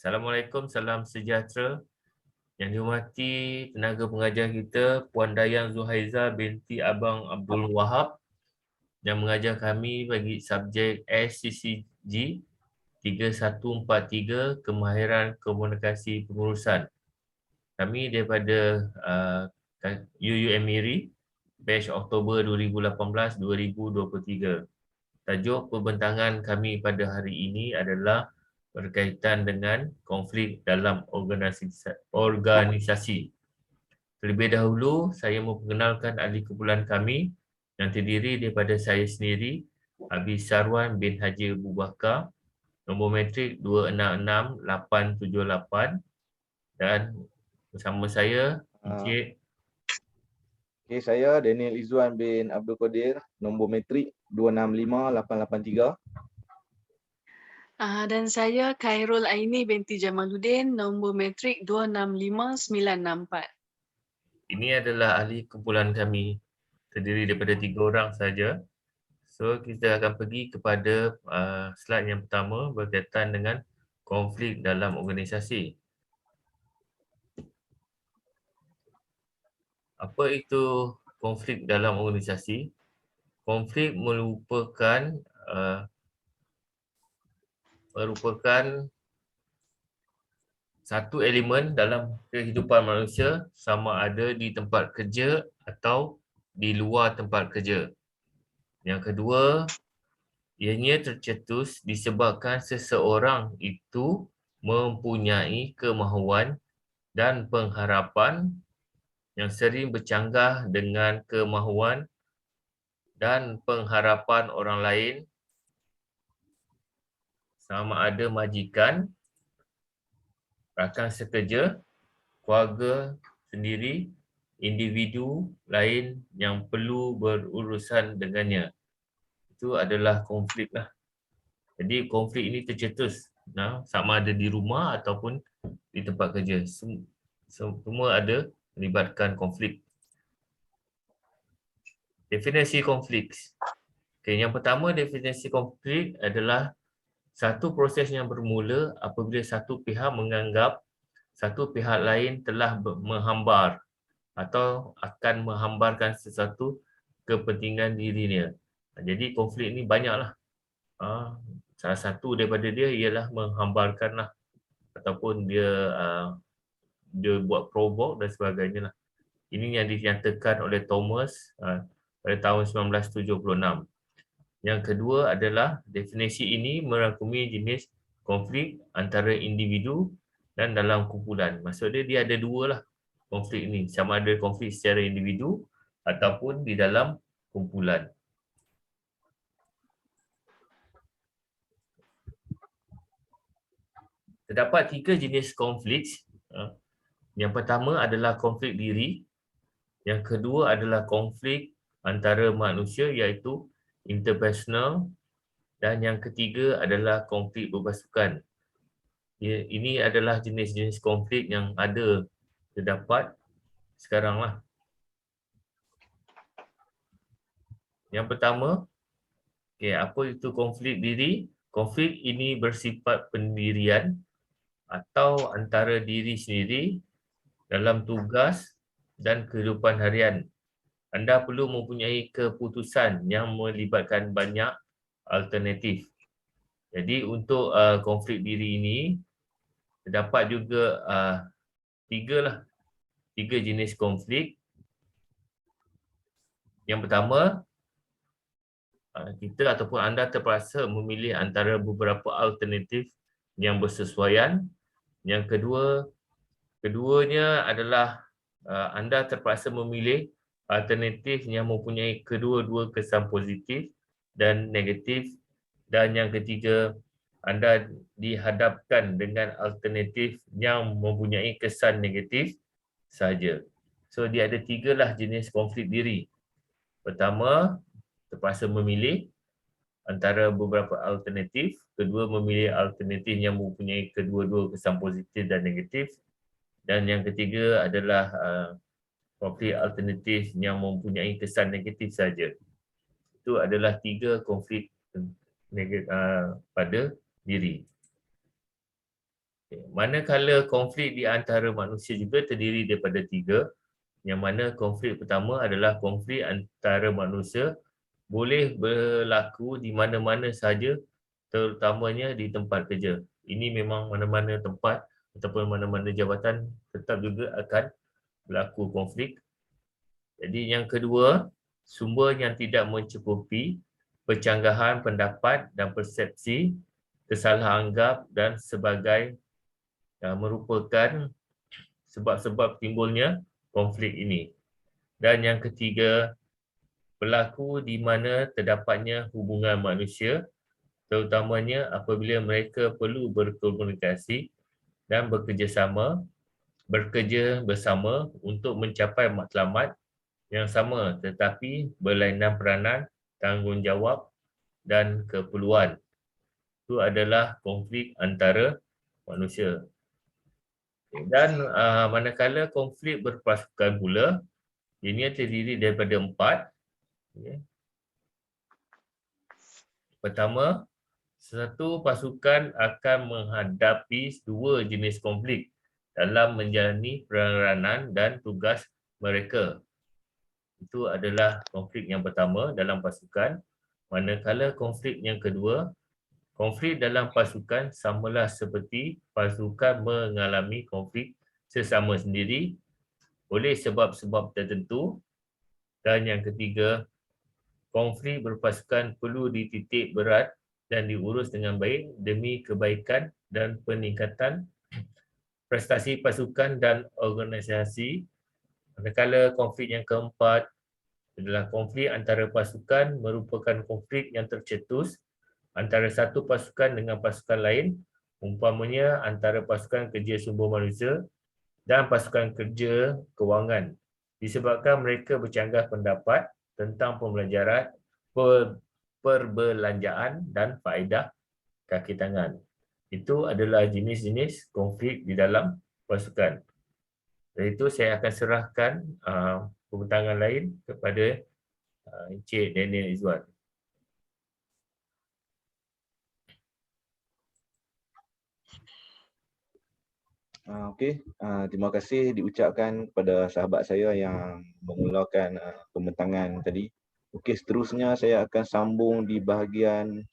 Assalamualaikum, salam sejahtera. Yang dihormati tenaga pengajar kita, Puan Dayang Zuhaiza binti Abang Abdul Wahab yang mengajar kami bagi subjek SCCG 3143 Kemahiran Komunikasi Pengurusan. Kami daripada UUM MIRI, batch Oktober 2018-2023. Tajuk pembentangan kami pada hari ini adalah berkaitan dengan konflik dalam organisasi. Terlebih dahulu, saya memperkenalkan ahli kumpulan kami yang terdiri daripada saya sendiri, Abi Sarwan bin Haji Abu Bakar, nombor metrik 266878 dan bersama saya, Encik. Saya Daniel Izzuan bin Abdul Qadir, nombor metrik 265883. Dan saya Khairul Aini binti Jamaluddin, nombor metrik 265964. Ini adalah ahli kumpulan kami, terdiri daripada 3 orang saja. So, kita akan pergi kepada slide yang pertama berkaitan dengan konflik dalam organisasi. Apa itu konflik dalam organisasi? Konflik merupakan satu elemen dalam kehidupan manusia, sama ada di tempat kerja atau di luar tempat kerja. Yang kedua, ianya tercetus disebabkan seseorang itu mempunyai kemahuan dan pengharapan yang sering bercanggah dengan kemahuan dan pengharapan orang lain, sama ada majikan, rakan sekerja, keluarga sendiri, individu lain yang perlu berurusan dengannya. Itu adalah konflik lah. Jadi konflik ini tercetus sama ada di rumah ataupun di tempat kerja. Semua ada melibatkan konflik. Definisi konflik. Yang pertama, definisi konflik adalah satu proses yang bermula apabila satu pihak menganggap satu pihak lain telah menghambar atau akan menghambarkan sesuatu kepentingan dirinya. Jadi konflik ini banyaklah. Salah satu daripada dia ialah menghambarkanlah ataupun dia buat provok dan sebagainya lah. Ini yang dinyatakan oleh Thomas pada tahun 1976. Yang kedua adalah definisi ini merangkumi jenis konflik antara individu dan dalam kumpulan. Maksudnya dia ada dua lah konflik ini. Sama ada konflik secara individu ataupun di dalam kumpulan. Terdapat 3 jenis konflik. Yang pertama adalah konflik diri. Yang kedua adalah konflik antara manusia iaitu interpersonal, dan yang ketiga adalah konflik berpasukan. Ini adalah jenis-jenis konflik yang ada terdapat sekarang lah. Yang pertama, apa itu konflik diri? Konflik ini bersifat pendirian atau antara diri sendiri dalam tugas dan kehidupan harian. Anda perlu mempunyai keputusan yang melibatkan banyak alternatif. Jadi untuk konflik diri ini terdapat juga tiga jenis konflik. Yang pertama, kita ataupun anda terpaksa memilih antara beberapa alternatif yang bersesuaian. Yang keduanya adalah anda terpaksa memilih alternatif yang mempunyai kedua-dua kesan positif dan negatif, dan yang ketiga, anda dihadapkan dengan alternatif yang mempunyai kesan negatif saja. So dia ada 3 lah jenis konflik diri. Pertama, terpaksa memilih antara beberapa alternatif. Kedua, memilih alternatif yang mempunyai kedua-dua kesan positif dan negatif. Dan yang ketiga adalah konflik alternatif yang mempunyai kesan negatif saja. Itu adalah 3 konflik pada diri. Manakala konflik di antara manusia juga terdiri daripada 3, yang mana konflik pertama adalah konflik antara manusia boleh berlaku di mana-mana sahaja, terutamanya di tempat kerja. Ini memang mana-mana tempat ataupun mana-mana jabatan tetap juga akan berlaku konflik. Jadi yang kedua, sumber yang tidak mencukupi, percanggahan pendapat dan persepsi, tersalah anggap dan sebagainya merupakan sebab-sebab timbulnya konflik ini. Dan yang ketiga, berlaku di mana terdapatnya hubungan manusia, terutamanya apabila mereka perlu berkomunikasi dan bekerja bersama untuk mencapai matlamat yang sama tetapi berlainan peranan, tanggungjawab dan keperluan. Itu adalah konflik antara manusia. Dan manakala konflik berpasukan pula, ini terdiri daripada 4. Pertama, satu pasukan akan menghadapi 2 jenis konflik dalam menjalani peranan dan tugas mereka. Itu adalah konflik yang pertama dalam pasukan. Manakala konflik yang kedua, konflik dalam pasukan samalah seperti pasukan mengalami konflik sesama sendiri oleh sebab-sebab tertentu. Dan yang ketiga, konflik berpasukan perlu dititik berat dan diurus dengan baik demi kebaikan dan peningkatan prestasi pasukan dan organisasi. Manakala konflik yang keempat adalah konflik antara pasukan merupakan konflik yang tercetus antara satu pasukan dengan pasukan lain, umpamanya antara pasukan kerja sumber manusia dan pasukan kerja kewangan, disebabkan mereka bercanggah pendapat tentang pembelajaran, perbelanjaan dan faedah kaki tangan. Itu adalah jenis-jenis konflik di dalam pasukan. Dari itu saya akan serahkan pembentangan lain kepada Encik Daniel Izzuan. Okey, terima kasih diucapkan kepada sahabat saya yang memulakan pembentangan tadi. Okey, seterusnya saya akan sambung di bahagian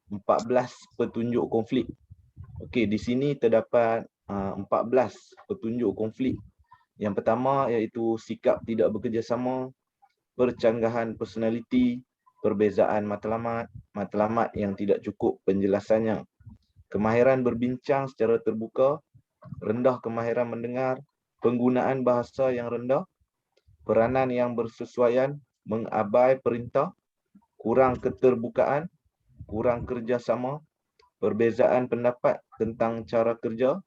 14 petunjuk konflik. Okey, di sini terdapat 14 petunjuk konflik. Yang pertama iaitu sikap tidak bekerjasama, percanggahan personaliti, perbezaan matlamat, matlamat yang tidak cukup penjelasannya, kemahiran berbincang secara terbuka, rendah kemahiran mendengar, penggunaan bahasa yang rendah, peranan yang bersesuaian, mengabai perintah, kurang keterbukaan, kurang kerjasama, perbezaan pendapat tentang cara kerja,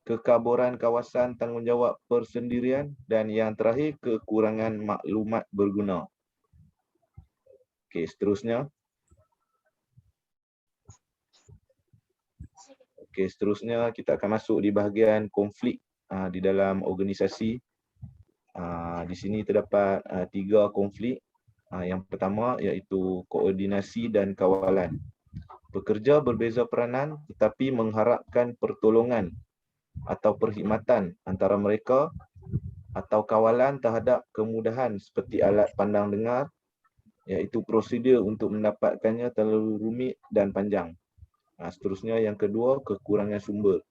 kekaburan kawasan tanggungjawab persendirian, dan yang terakhir kekurangan maklumat berguna. Okey, seterusnya. Okey, seterusnya kita akan masuk di bahagian konflik di dalam organisasi. Di sini terdapat 3 konflik. Yang pertama iaitu koordinasi dan kawalan. Pekerja berbeza peranan tetapi mengharapkan pertolongan atau perkhidmatan antara mereka atau kawalan terhadap kemudahan seperti alat pandang dengar, iaitu prosedur untuk mendapatkannya terlalu rumit dan panjang. Seterusnya yang kedua, kekurangan sumber.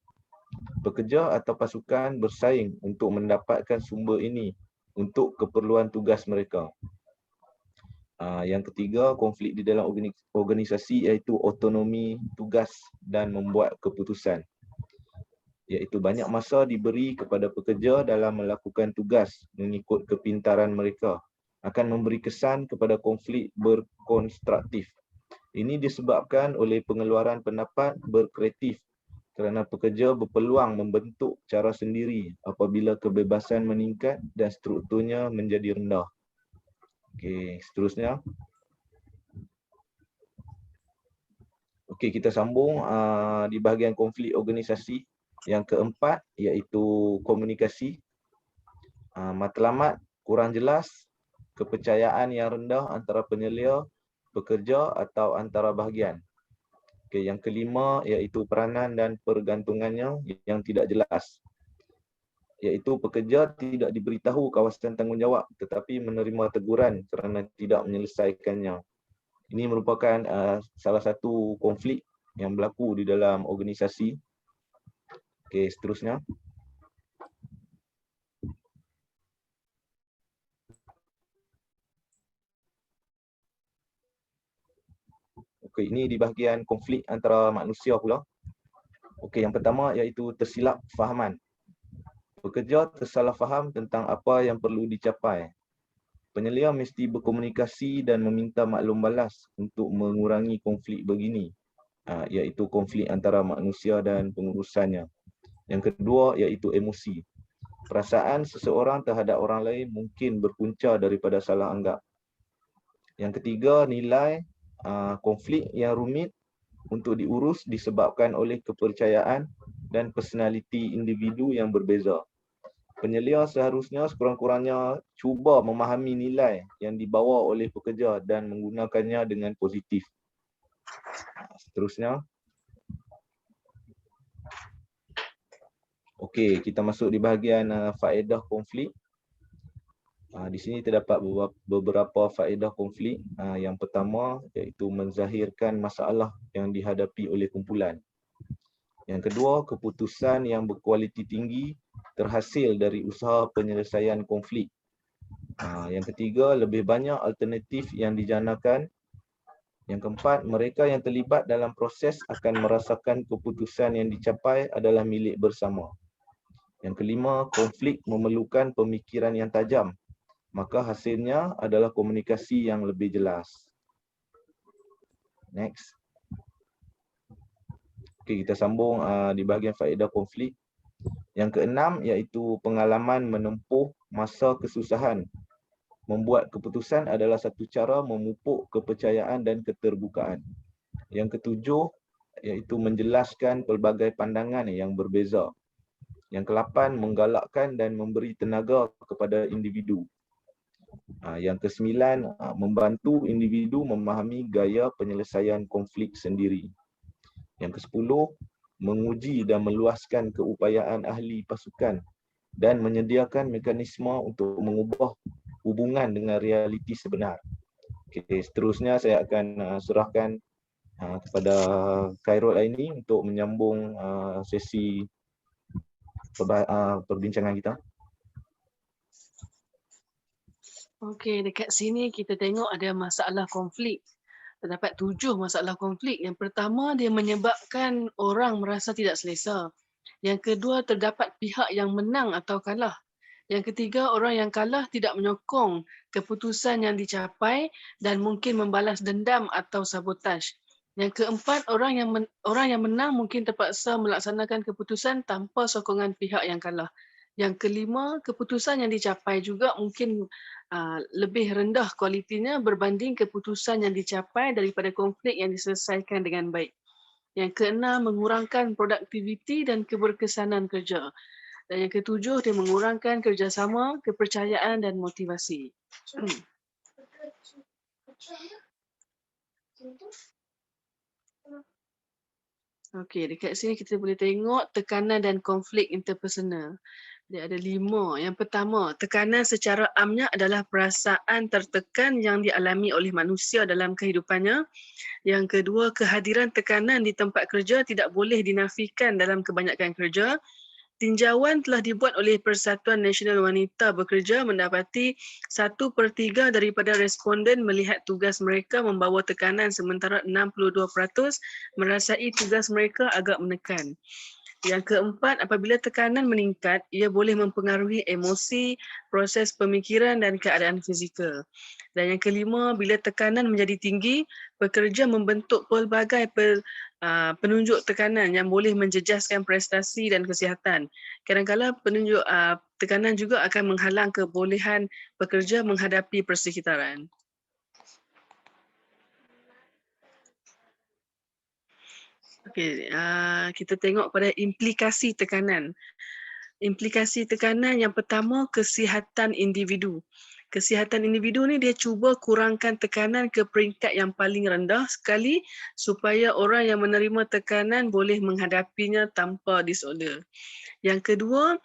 Pekerja atau pasukan bersaing untuk mendapatkan sumber ini untuk keperluan tugas mereka. Yang ketiga, konflik di dalam organisasi iaitu autonomi tugas dan membuat keputusan. Iaitu banyak masa diberi kepada pekerja dalam melakukan tugas mengikut kepintaran mereka akan memberi kesan kepada konflik berkonstruktif. Ini disebabkan oleh pengeluaran pendapat berkreatif kerana pekerja berpeluang membentuk cara sendiri apabila kebebasan meningkat dan strukturnya menjadi rendah. Okey, seterusnya. Okey, kita sambung di bahagian konflik organisasi. Yang keempat iaitu komunikasi. Matlamat kurang jelas, kepercayaan yang rendah antara penyelia, pekerja atau antara bahagian. Okey, yang kelima iaitu peranan dan pergantungannya yang tidak jelas. Iaitu pekerja tidak diberitahu kawasan tanggungjawab tetapi menerima teguran kerana tidak menyelesaikannya. Ini merupakan salah satu konflik yang berlaku di dalam organisasi. Okey, seterusnya. Okey, ini di bahagian konflik antara manusia pula. Okey, yang pertama iaitu tersilap fahaman. Pekerja tersalah faham tentang apa yang perlu dicapai. Penyelia mesti berkomunikasi dan meminta maklum balas untuk mengurangi konflik begini, iaitu konflik antara manusia dan pengurusannya. Yang kedua iaitu emosi. Perasaan seseorang terhadap orang lain mungkin berpunca daripada salah anggap. Yang ketiga, nilai konflik yang rumit untuk diurus disebabkan oleh kepercayaan dan personaliti individu yang berbeza. Penyelia seharusnya sekurang-kurangnya cuba memahami nilai yang dibawa oleh pekerja dan menggunakannya dengan positif. Seterusnya. Okey, kita masuk di bahagian faedah konflik. Di sini terdapat beberapa faedah konflik. Yang pertama iaitu menzahirkan masalah yang dihadapi oleh kumpulan. Yang kedua, keputusan yang berkualiti tinggi terhasil dari usaha penyelesaian konflik. Yang ketiga, lebih banyak alternatif yang dijanakan. Yang keempat, mereka yang terlibat dalam proses akan merasakan keputusan yang dicapai adalah milik bersama. Yang kelima, konflik memerlukan pemikiran yang tajam. Maka hasilnya adalah komunikasi yang lebih jelas. Next. Okey, kita sambung di bahagian faedah konflik. Yang keenam iaitu pengalaman menempuh masa kesusahan. Membuat keputusan adalah satu cara memupuk kepercayaan dan keterbukaan. Yang ketujuh iaitu menjelaskan pelbagai pandangan yang berbeza. Yang kelapan, menggalakkan dan memberi tenaga kepada individu. Yang kesembilan, membantu individu memahami gaya penyelesaian konflik sendiri. Yang kesepuluh, menguji dan meluaskan keupayaan ahli pasukan dan menyediakan mekanisme untuk mengubah hubungan dengan realiti sebenar. Okey, seterusnya saya akan serahkan kepada Khairul Aini untuk menyambung sesi perbincangan kita. Okey, dekat sini kita tengok ada masalah konflik. Terdapat 7 masalah konflik. Yang pertama, dia menyebabkan orang merasa tidak selesa. Yang kedua, terdapat pihak yang menang atau kalah. Yang ketiga, orang yang kalah tidak menyokong keputusan yang dicapai dan mungkin membalas dendam atau sabotaj. Yang keempat, orang yang menang mungkin terpaksa melaksanakan keputusan tanpa sokongan pihak yang kalah. Yang kelima, keputusan yang dicapai juga mungkin lebih rendah kualitinya berbanding keputusan yang dicapai daripada konflik yang diselesaikan dengan baik. Yang keenam, mengurangkan produktiviti dan keberkesanan kerja. Dan yang ketujuh, dia mengurangkan kerjasama, kepercayaan dan motivasi. Okey, dekat sini kita boleh tengok tekanan dan konflik interpersonal. Dia ada 5. Yang pertama, tekanan secara amnya adalah perasaan tertekan yang dialami oleh manusia dalam kehidupannya. Yang kedua, kehadiran tekanan di tempat kerja tidak boleh dinafikan dalam kebanyakan kerja. Tinjauan telah dibuat oleh Persatuan Nasional Wanita Bekerja mendapati 1/3 daripada responden melihat tugas mereka membawa tekanan sementara 62% merasai tugas mereka agak menekan. Yang keempat, apabila tekanan meningkat, ia boleh mempengaruhi emosi, proses pemikiran dan keadaan fizikal. Dan yang kelima, bila tekanan menjadi tinggi, pekerja membentuk pelbagai penunjuk tekanan yang boleh menjejaskan prestasi dan kesihatan. Kadang-kadang penunjuk tekanan juga akan menghalang kebolehan pekerja menghadapi persekitaran. Okey, kita tengok pada implikasi tekanan. Implikasi tekanan yang pertama, kesihatan individu. Kesihatan individu ni dia cuba kurangkan tekanan ke peringkat yang paling rendah sekali supaya orang yang menerima tekanan boleh menghadapinya tanpa disorder. Yang kedua,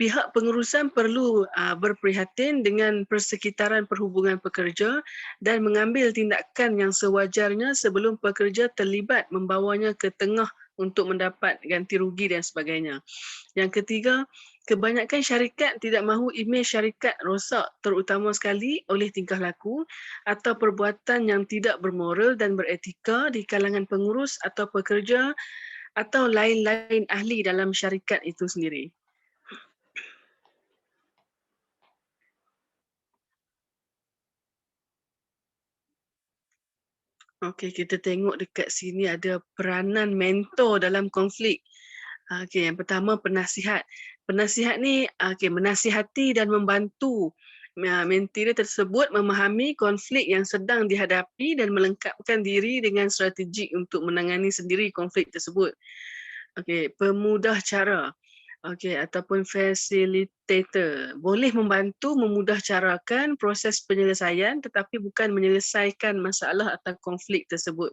pihak pengurusan perlu berprihatin dengan persekitaran perhubungan pekerja dan mengambil tindakan yang sewajarnya sebelum pekerja terlibat membawanya ke tengah untuk mendapat ganti rugi dan sebagainya. Yang ketiga, kebanyakan syarikat tidak mahu imej syarikat rosak terutama sekali oleh tingkah laku atau perbuatan yang tidak bermoral dan beretika di kalangan pengurus atau pekerja atau lain-lain ahli dalam syarikat itu sendiri. Okey, kita tengok dekat sini ada peranan mentor dalam konflik. Okey, yang pertama penasihat. Penasihat ni menasihati dan membantu mentee dia tersebut memahami konflik yang sedang dihadapi dan melengkapkan diri dengan strategi untuk menangani sendiri konflik tersebut. Okey, pemudah cara. Okey, ataupun facilitator. Boleh membantu memudahcarakan proses penyelesaian tetapi bukan menyelesaikan masalah atau konflik tersebut.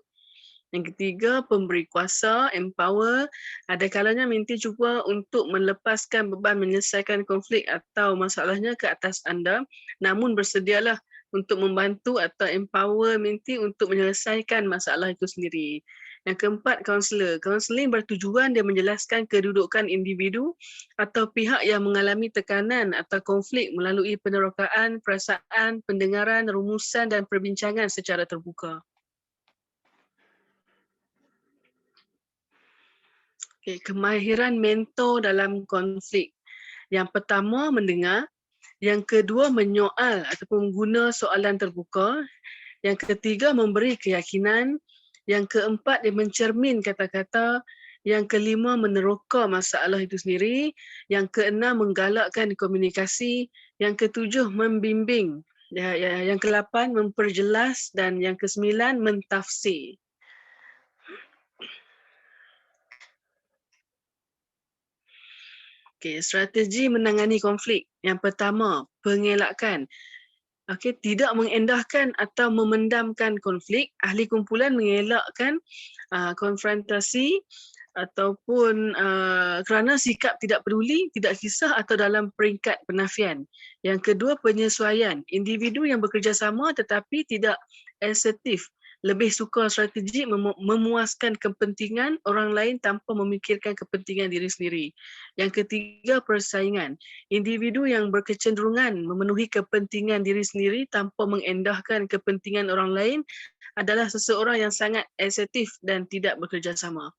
Yang ketiga, pemberi kuasa, empower. Ada kalanya mentee cuba untuk melepaskan beban menyelesaikan konflik atau masalahnya ke atas anda, namun bersedialah untuk membantu atau empower mentee untuk menyelesaikan masalah itu sendiri. Yang keempat, kaunselor. Kaunseling bertujuan dia menjelaskan kedudukan individu atau pihak yang mengalami tekanan atau konflik melalui penerokaan, perasaan, pendengaran, rumusan dan perbincangan secara terbuka. Okay, kemahiran mentor dalam konflik. Yang pertama, mendengar. Yang kedua, menyoal ataupun guna soalan terbuka. Yang ketiga, memberi keyakinan. Yang keempat, dia mencermin kata-kata. Yang kelima, meneroka masalah itu sendiri. Yang keenam, menggalakkan komunikasi. Yang ketujuh, membimbing. Yang ke-8, memperjelas. Dan yang ke-9, mentafsir. Okey, strategi menangani konflik. Yang pertama, pengelakkan. Okey, tidak mengendahkan atau memendamkan konflik. Ahli kumpulan mengelakkan konfrontasi ataupun kerana sikap tidak peduli, tidak kisah atau dalam peringkat penafian. Yang kedua, penyesuaian. Individu yang bekerjasama tetapi tidak asertif. Lebih suka strategi memuaskan kepentingan orang lain tanpa memikirkan kepentingan diri sendiri. Yang ketiga, persaingan. Individu yang berkecenderungan memenuhi kepentingan diri sendiri tanpa mengendahkan kepentingan orang lain adalah seseorang yang sangat asertif dan tidak bekerjasama.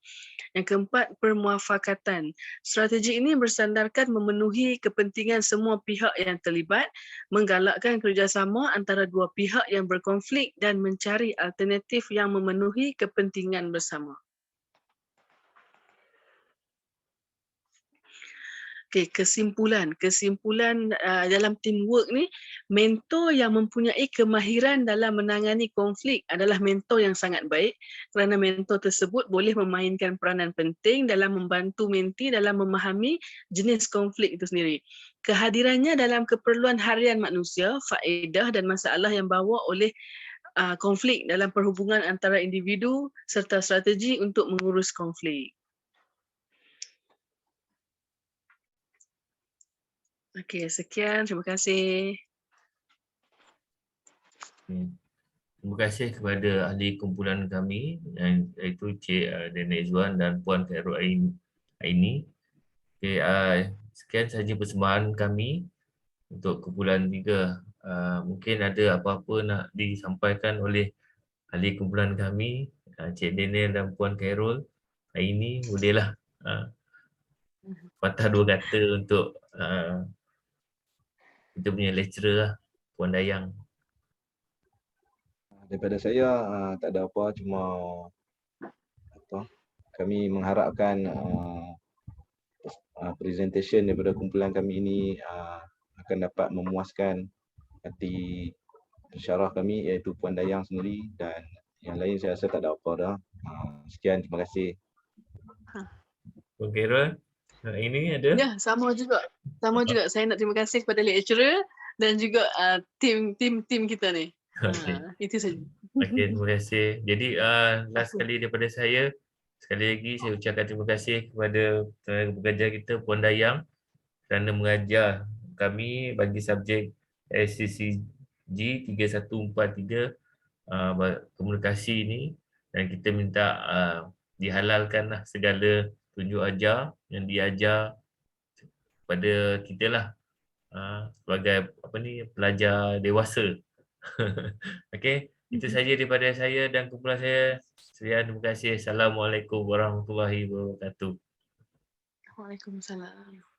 Yang keempat, permuafakatan. Strategi ini bersandarkan memenuhi kepentingan semua pihak yang terlibat, menggalakkan kerjasama antara dua pihak yang berkonflik dan mencari alternatif yang memenuhi kepentingan bersama. Okey, kesimpulan dalam teamwork ni, mentor yang mempunyai kemahiran dalam menangani konflik adalah mentor yang sangat baik kerana mentor tersebut boleh memainkan peranan penting dalam membantu mentee dalam memahami jenis konflik itu sendiri. Kehadirannya dalam keperluan harian manusia, faedah dan masalah yang bawa oleh konflik dalam perhubungan antara individu serta strategi untuk mengurus konflik. Okey, sekian. Terima kasih. Terima kasih kepada ahli kumpulan kami iaitu Cik Daniel Izzuan dan Puan Khairul Aini. Okay, sekian sahaja persembahan kami untuk kumpulan 3. Mungkin ada apa-apa nak disampaikan oleh ahli kumpulan kami, Cik Daniel dan Puan Khairul Aini, bolehlah patah dua kata untuk kita punya lecturer lah, Puan Dayang. Daripada saya tak ada apa, cuma kami mengharapkan presentation daripada kumpulan kami ini akan dapat memuaskan hati pensyarah kami iaitu Puan Dayang sendiri, dan yang lain saya rasa tak ada apa dah. Sekian, terima kasih. Puan Khairul, ini ada? Ya, sama juga. Saya nak terima kasih kepada lecturer dan juga tim kita ni. Okey. Itu saja. Okey, terima kasih. Jadi last Okey. sekali daripada saya, sekali lagi saya ucapkan terima kasih kepada tenaga pengajar kita Puan Dayang kerana mengajar kami bagi subjek SCCG 3143 komunikasi ini, dan kita minta dihalalkanlah segala tunjuk ajar yang diajar pada kita lah sebagai pelajar dewasa. Okey, itu saja daripada saya dan kumpulan saya. Sekian, terima kasih. Assalamualaikum warahmatullahi wabarakatuh. Waalaikumsalam.